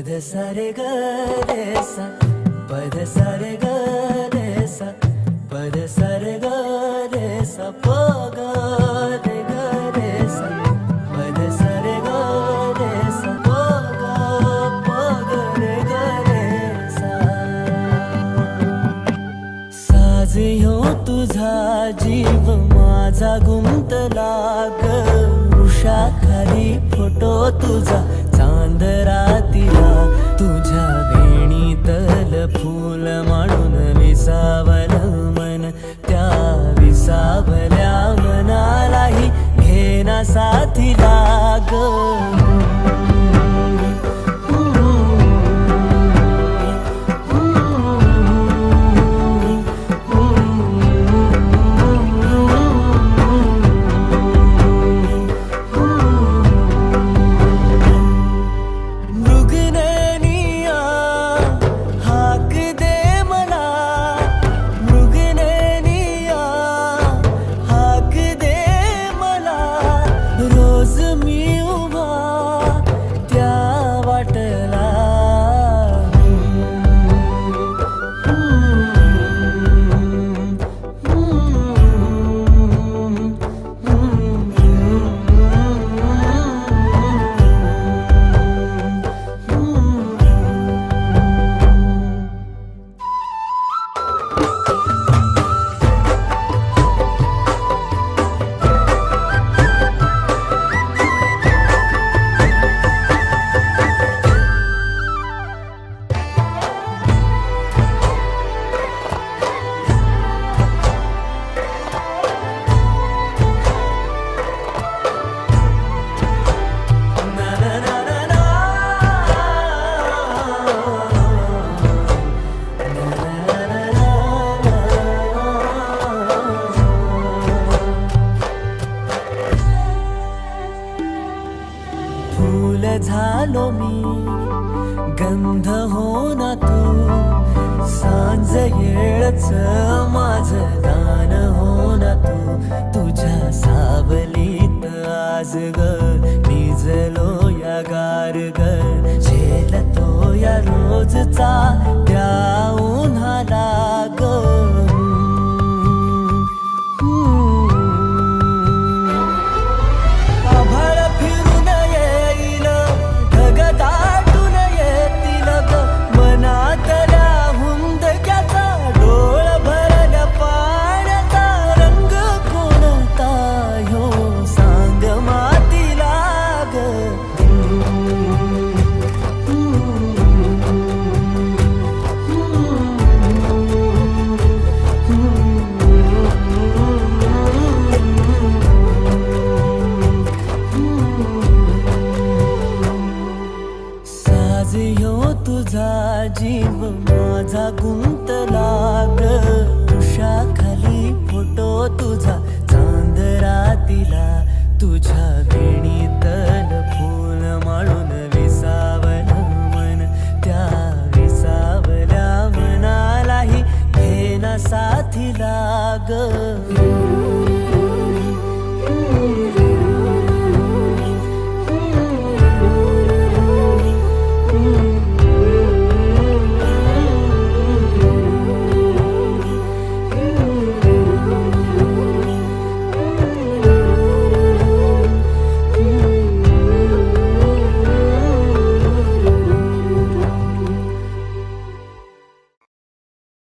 पद सारे ग रे सा पद सारे ग रे सा पद सारे ग रे सा प ग रे ग रे सा पद सारे ग रे सा प ग रे ग रे सा साज ह्यो तुझा जीव माझा गुंतला ग वृक्षाखाली फोटो तुझा चांद रातीला तुझ्या वेणीतल फूल म्हणून विसावल मन त्या विसावल्या मनालाही घेना साथीला ग फूल झालो मी गंध हो ना तू सांज येळच माझं दान हो ना तू तुझ्या सावलीत आज ग निजलो या गार ग झेलतो या रोजचा त्या उन्हाला ग तुझा जीव माझा गुंतला ग वृक्षाखाली फोटो तुझा चांद रातीला तुझ्या वेणीतल फूल माळून विसावल मन त्या विसावल्या मनालाही घेना साथीला ग